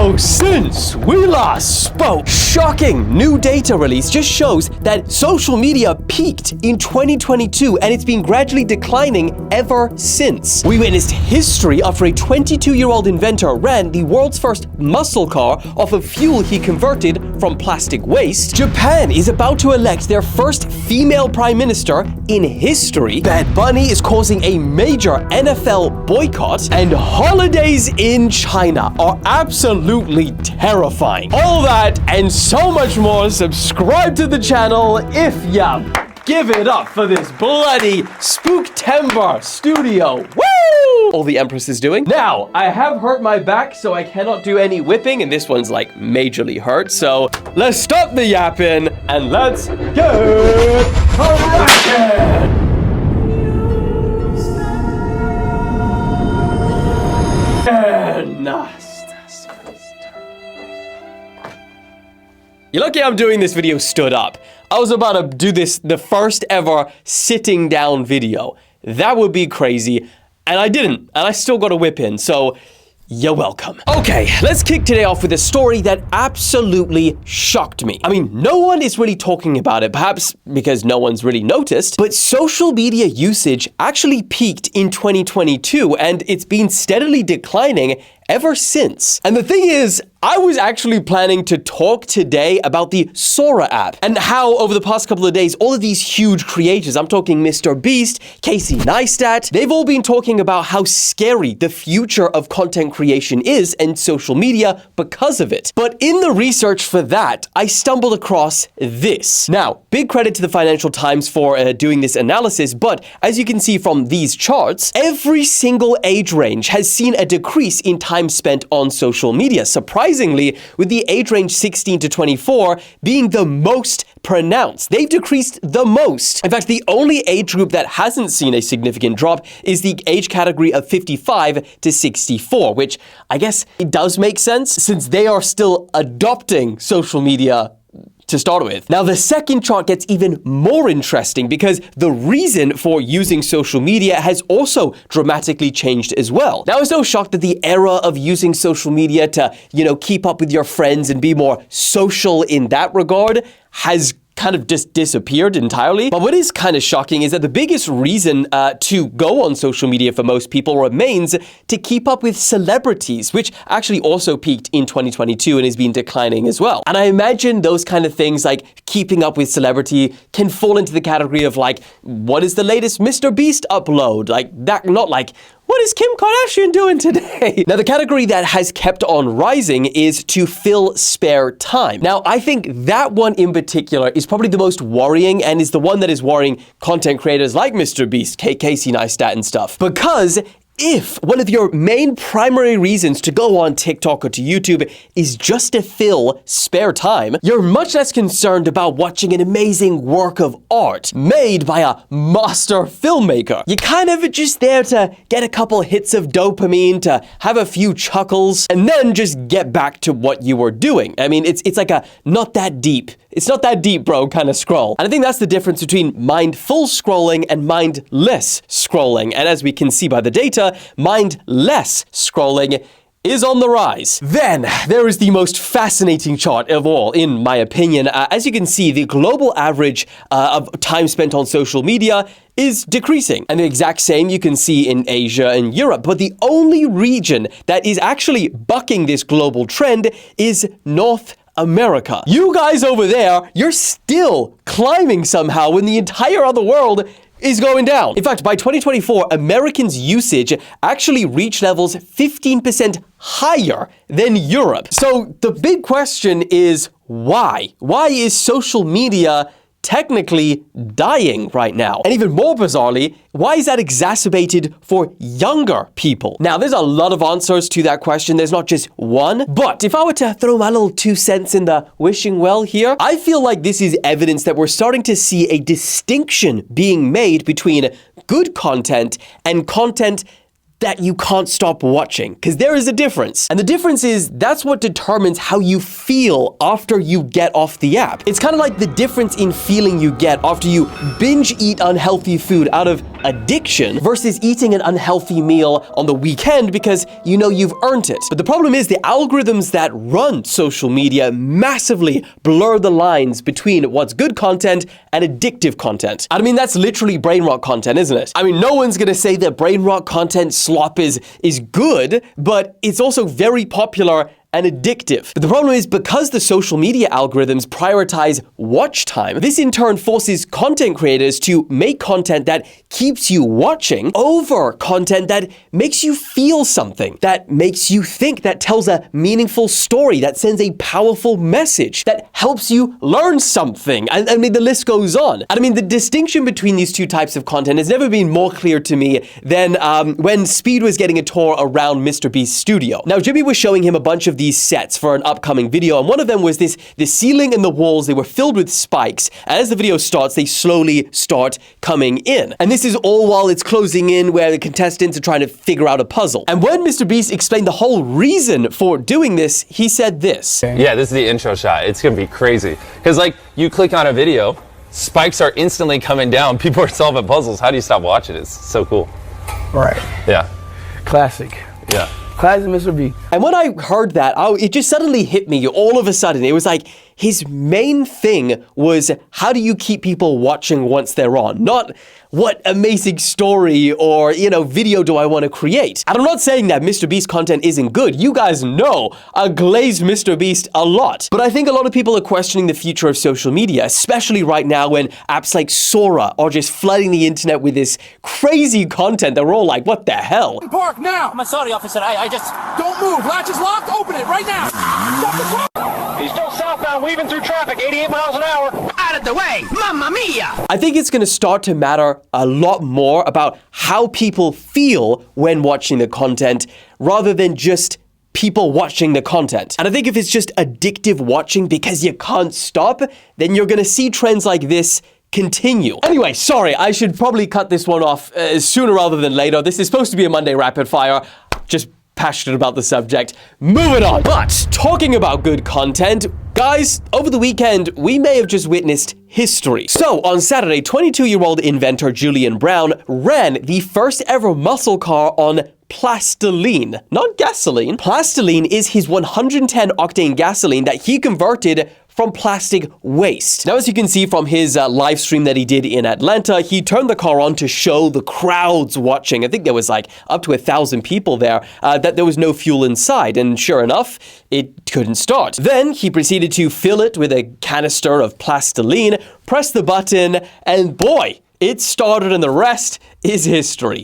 So, since we last spoke, shocking new data release just shows that social media peaked in 2022 and it's been gradually declining ever since. We witnessed history after a 22-year-old inventor ran the world's first muscle car off of fuel he converted from plastic waste. Japan is about to elect their first female prime minister in history. Bad Bunny is causing a major NFL boycott, and holidays in China are absolutely terrifying. All that and so much more. Subscribe to the channel if ya give it up for this bloody Spooktember studio. Woo! All the Empress is doing. Now, I have hurt my back, so I cannot do any whipping, and this one's like majorly hurt. So let's stop the yapping and let's get cracking. You're lucky I'm doing this video stood up. I was about to do this, the first ever sitting down video. That would be crazy. And I didn't. And I still got a whip in. So you're welcome. Okay, let's kick today off with a story that absolutely shocked me. I mean, no one is really talking about it, perhaps because no one's really noticed, but social media usage actually peaked in 2022 and it's been steadily declining ever since. And the thing is, I was actually planning to talk today about the Sora app and how over the past couple of days, all of these huge creators, I'm talking Mr. Beast, Casey Neistat, they've all been talking about how scary the future of content creation is and social media because of it. But in the research for that, I stumbled across this. Now, big credit to the Financial Times for doing this analysis, but as you can see from these charts, every single age range has seen a decrease in time spent on social media. Surprisingly, with the age range 16 to 24 being the most pronounced. They've decreased the most. In fact, the only age group that hasn't seen a significant drop is the age category of 55 to 64, which I guess it does make sense since they are still adopting social media to start with. Now, the second chart gets even more interesting because the reason for using social media has also dramatically changed as well. Now, it's no shock that the era of using social media to, keep up with your friends and be more social in that regard has kind of just disappeared entirely. But what is kind of shocking is that the biggest reason to go on social media for most people remains to keep up with celebrities, which actually also peaked in 2022 and has been declining as well. And I imagine those kind of things like keeping up with celebrity can fall into the category of like, what is the latest Mr. Beast upload? Like that, not like, what is Kim Kardashian doing today? Now, the category that has kept on rising is to fill spare time. Now, I think that one in particular is probably the most worrying and is the one that is worrying content creators like Mr. Beast, Casey Neistat and stuff. Because if one of your main primary reasons to go on TikTok or to YouTube is just to fill spare time, you're much less concerned about watching an amazing work of art made by a master filmmaker. You're kind of just there to get a couple hits of dopamine, to have a few chuckles, and then just get back to what you were doing. I mean, it's like a not that deep. It's not that deep, bro, kind of scroll. And I think that's the difference between mindful scrolling and mindless scrolling. And as we can see by the data, mindless scrolling is on the rise. Then there is the most fascinating chart of all, in my opinion. As you can see, the global average of time spent on social media is decreasing. And the exact same you can see in Asia and Europe. But the only region that is actually bucking this global trend is North America. You guys over there, you're still climbing somehow when the entire other world is going down. In fact, by 2024, Americans' usage actually reached levels 15% higher than Europe. So the big question is why? Why is social media technically dying right now? And even more bizarrely, why is that exacerbated for younger people? Now, there's a lot of answers to that question. There's not just one. But if I were to throw my little 2 cents in the wishing well here, I feel like this is evidence that we're starting to see a distinction being made between good content and content that you can't stop watching, because there is a difference. And the difference is that's what determines how you feel after you get off the app. It's kind of like the difference in feeling you get after you binge eat unhealthy food out of addiction versus eating an unhealthy meal on the weekend because you know you've earned it. But the problem is the algorithms that run social media massively blur the lines between what's good content and addictive content. I mean, that's literally brain rot content, isn't it? I mean, no one's gonna say that brain rot content slop is good, but it's also very popular and addictive. But the problem is because the social media algorithms prioritize watch time, this in turn forces content creators to make content that keeps you watching over content that makes you feel something, that makes you think, that tells a meaningful story, that sends a powerful message, that helps you learn something. And I mean, the list goes on. And I mean, the distinction between these two types of content has never been more clear to me than when Speed was getting a tour around Mr. Beast's studio. Now, Jimmy was showing him a bunch of these sets for an upcoming video, and one of them was the ceiling and the walls. They were filled with spikes, and as the video starts, they slowly start coming in. And this is all while it's closing in, where the contestants are trying to figure out a puzzle. And when Mr. Beast explained the whole reason for doing this, he said this. Yeah, this is the intro shot. It's gonna be crazy. Because like, you click on a video, spikes are instantly coming down, people are solving puzzles. How do you stop watching? It's so cool. Right. Yeah. Classic. Yeah. Classic Mr. B. And when I heard that, it just suddenly hit me all of a sudden. It was like his main thing was, how do you keep people watching once they're on? Not what amazing story or, video do I want to create? And I'm not saying that Mr. Beast content isn't good. You guys know I glaze Mr. Beast a lot. But I think a lot of people are questioning the future of social media, especially right now when apps like Sora are just flooding the internet with this crazy content that we're all like, what the hell? Park now! I'm sorry, officer. I just... Don't move! Latch is locked! Open it right now! Stop the clock! He's still southbound, weaving through traffic, 88 miles an hour. Out of the way! Mamma mia! I think it's going to start to matter a lot more about how people feel when watching the content rather than just people watching the content. And I think if it's just addictive watching because you can't stop, then you're going to see trends like this continue. Anyway, sorry, I should probably cut this one off sooner rather than later. This is supposed to be a Monday rapid fire. Just passionate about the subject. Moving on. But talking about good content, guys, over the weekend, we may have just witnessed history. So on Saturday, 22-year-old inventor Julian Brown ran the first ever muscle car on PLASTOLINE, not gasoline. PLASTOLINE is his 110 octane gasoline that he converted from plastic waste. Now, as you can see from his live stream that he did in Atlanta, he turned the car on to show the crowds watching. I think there was like up to 1,000 people there, that there was no fuel inside. And sure enough, it couldn't start. Then he proceeded to fill it with a canister of PLASTOLINE, press the button, and boy, it started, and the rest is history.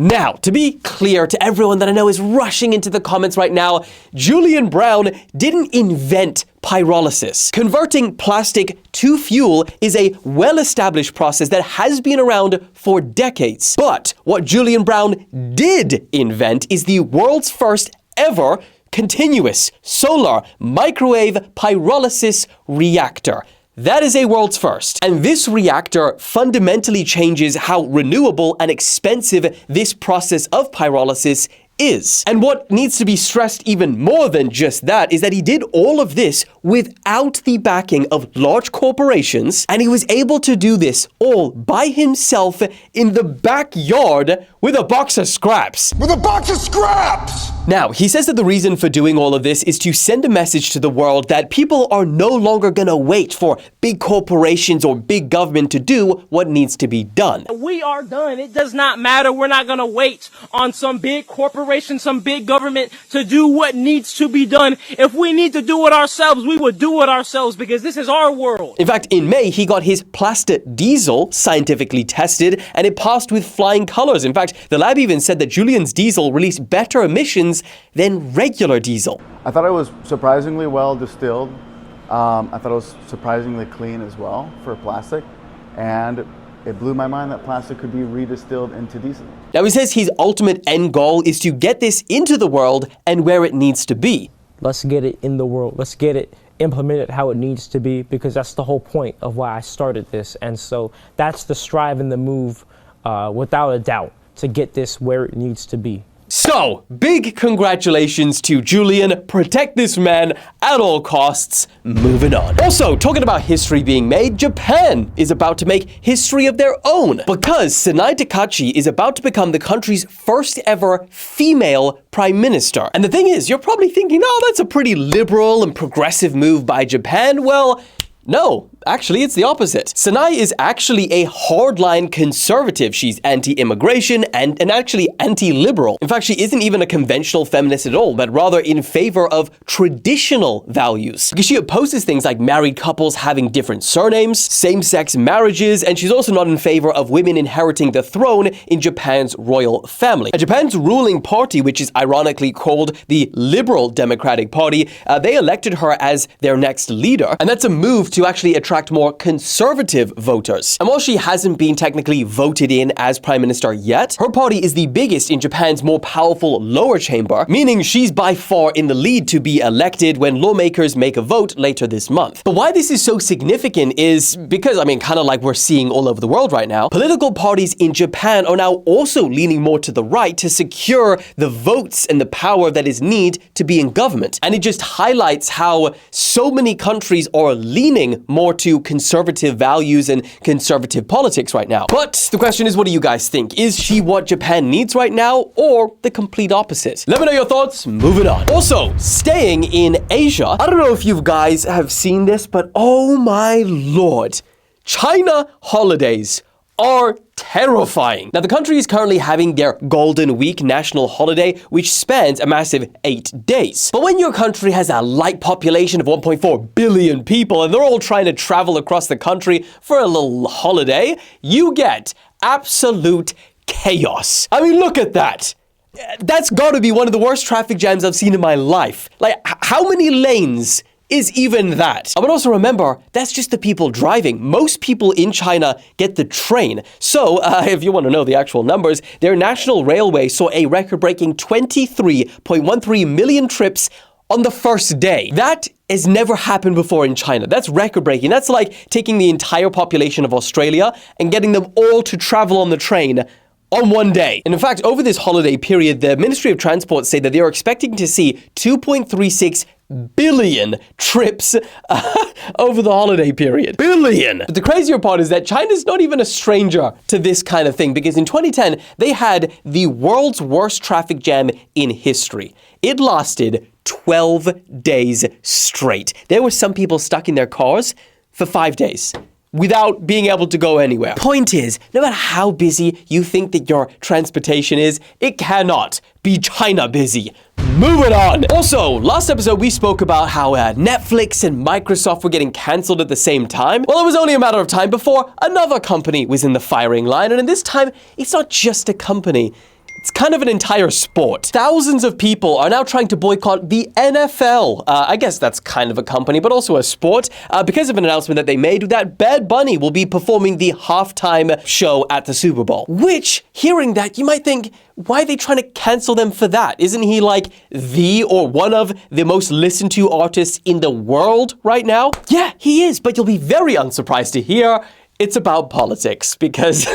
Now, to be clear to everyone that I know is rushing into the comments right now, Julian Brown didn't invent pyrolysis. Converting plastic to fuel is a well-established process that has been around for decades. But what Julian Brown did invent is the world's first ever continuous solar microwave pyrolysis reactor. That is a world's first. And this reactor fundamentally changes how renewable and expensive this process of pyrolysis is. And what needs to be stressed even more than just that is that he did all of this without the backing of large corporations, and he was able to do this all by himself in the backyard with a box of scraps. With a box of scraps! Now, he says that the reason for doing all of this is to send a message to the world that people are no longer gonna wait for big corporations or big government to do what needs to be done. We are done. It does not matter. We're not gonna wait on some big corporation, some big government to do what needs to be done. If we need to do it ourselves, we will do it ourselves because this is our world. In fact, in May, he got his plastic diesel scientifically tested and it passed with flying colors. In fact, the lab even said that Julian's diesel released better emissions than regular diesel. I thought it was surprisingly well distilled. I thought it was surprisingly clean as well for plastic. And it blew my mind that plastic could be redistilled into diesel. Now, he says his ultimate end goal is to get this into the world and where it needs to be. Let's get it in the world. Let's get it implemented how it needs to be, because that's the whole point of why I started this. And so that's the strive and the move without a doubt, to get this where it needs to be. So, big congratulations to Julian. Protect this man at all costs. Moving on. Also, talking about history being made, Japan is about to make history of their own because Sanae Takaichi is about to become the country's first ever female prime minister. And the thing is, you're probably thinking, oh, that's a pretty liberal and progressive move by Japan. Well, no, actually, it's the opposite. Sanae is actually a hardline conservative. She's anti-immigration and actually anti-liberal. In fact, she isn't even a conventional feminist at all, but rather in favor of traditional values. Because she opposes things like married couples having different surnames, same-sex marriages, and she's also not in favor of women inheriting the throne in Japan's royal family. Japan's ruling party, which is ironically called the Liberal Democratic Party, they elected her as their next leader, and that's a move to actually attract more conservative voters. And while she hasn't been technically voted in as prime minister yet, her party is the biggest in Japan's more powerful lower chamber, meaning she's by far in the lead to be elected when lawmakers make a vote later this month. But why this is so significant is because, I mean, kind of like we're seeing all over the world right now, political parties in Japan are now also leaning more to the right to secure the votes and the power that is needed to be in government. And it just highlights how so many countries are leaning more to conservative values and conservative politics right now. But the question is, what do you guys think? Is she what Japan needs right now, or the complete opposite? Let me know your thoughts. Moving on. Also, staying in Asia, I don't know if you guys have seen this, but oh my lord, China holidays are terrifying. Now, the country is currently having their Golden Week national holiday, which spans a massive 8 days. But when your country has a light population of 1.4 billion people and they're all trying to travel across the country for a little holiday, you get absolute chaos. I mean, look at that. That's got to be one of the worst traffic jams I've seen in my life. Like, how many lanes is even that? But also remember, that's just the people driving. Most people in China get the train. So, if you want to know the actual numbers, their national railway saw a record-breaking 23.13 million trips on the first day. That has never happened before in China. That's record-breaking. That's like taking the entire population of Australia and getting them all to travel on the train on one day. And in fact, over this holiday period, the Ministry of Transport say that they are expecting to see 2.36 billion trips over the holiday period. Billion! But the crazier part is that China's not even a stranger to this kind of thing, because in 2010, they had the world's worst traffic jam in history. It lasted 12 days straight. There were some people stuck in their cars for 5 days without being able to go anywhere. Point is, no matter how busy you think that your transportation is, it cannot be China busy. Moving on. Also, last episode we spoke about how Netflix and Microsoft were getting cancelled at the same time. Well, it was only a matter of time before another company was in the firing line, and this time, it's not just a company. It's kind of an entire sport. Thousands of people are now trying to boycott the NFL. I guess that's kind of a company, but also a sport, because of an announcement that they made that Bad Bunny will be performing the halftime show at the Super Bowl. Which, hearing that, you might think, why are they trying to cancel them for that? Isn't he like the or one of the most listened to artists in the world right now? Yeah, he is, but you'll be very unsurprised to hear it's about politics, because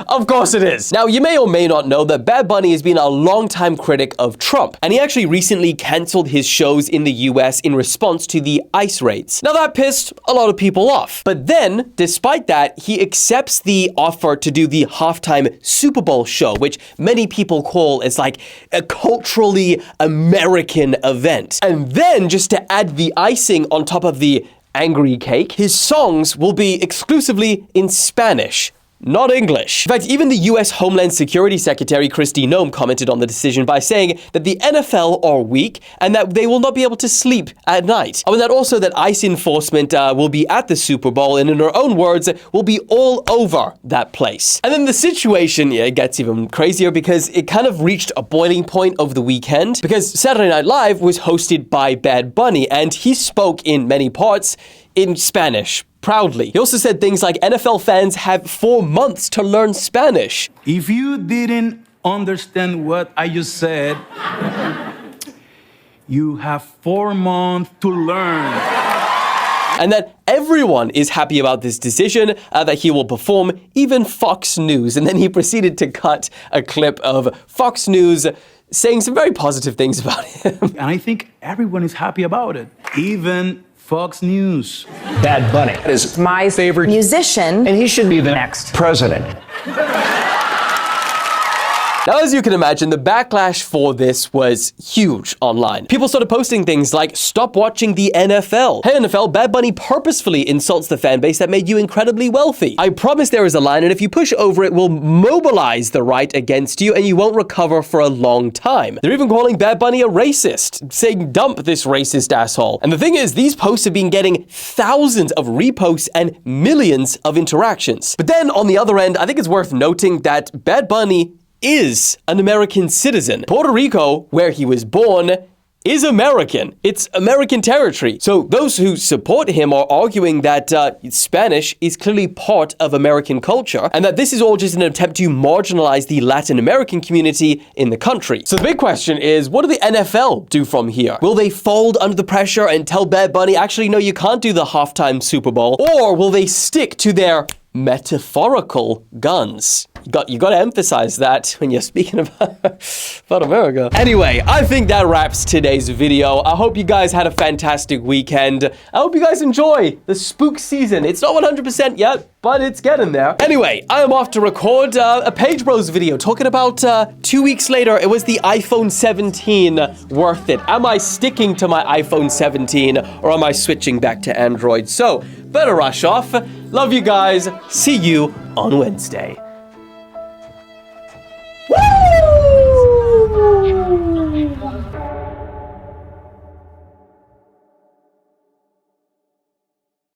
of course it is. Now, you may or may not know that Bad Bunny has been a longtime critic of Trump, and he actually recently canceled his shows in the US in response to the ICE raids. Now, that pissed a lot of people off. But then, despite that, he accepts the offer to do the halftime Super Bowl show, which many people call as like a culturally American event. And then, just to add the icing on top of the angry cake, his songs will be exclusively in Spanish, not English. In fact, even the US Homeland Security Secretary Kristi Noem commented on the decision by saying that the NFL are weak and that they will not be able to sleep at night. And that also that ICE enforcement will be at the Super Bowl, and in her own words, will be all over that place. And then the situation, it gets even crazier, because it kind of reached a boiling point over the weekend, because Saturday Night Live was hosted by Bad Bunny, and he spoke in many parts in Spanish proudly. He also said things like NFL fans have 4 months to learn Spanish. If you didn't understand what I just said, you have 4 months to learn. and that everyone is happy about this decision, that he will perform, even Fox News. And then he proceeded to cut a clip of Fox News saying some very positive things about him. And I think everyone is happy about it, even Fox News. Bad Bunny is my favorite musician, and he should be the next president. Now, as you can imagine, the backlash for this was huge online. People started posting things like, "Stop watching the NFL. Hey NFL, Bad Bunny purposefully insults the fan base that made you incredibly wealthy. I promise there is a line, and if you push over it, will mobilize the right against you, and you won't recover for a long time." They're even calling Bad Bunny a racist, saying, "Dump this racist asshole." And the thing is, these posts have been getting thousands of reposts and millions of interactions. But then, on the other end, I think it's worth noting that Bad Bunny is an American citizen. Puerto Rico, where he was born, is American. It's American territory. So those who support him are arguing that Spanish is clearly part of American culture, and that this is all just an attempt to marginalize the Latin American community in the country. So the big question is, what do the NFL do from here? Will they fold under the pressure and tell Bad Bunny, actually, no, you can't do the halftime Super Bowl? Or will they stick to their metaphorical guns? You got to emphasize that when you're speaking about America. Anyway, I think that wraps today's video. I hope you guys had a fantastic weekend. I hope you guys enjoy the spook season. It's not 100% yet, but it's getting there. Anyway, I am off to record a Page Bros video talking about 2 weeks later, it was the iPhone 17 worth it? Am I sticking to my iPhone 17 or am I switching back to Android? So, better rush off. Love you guys. See you on Wednesday.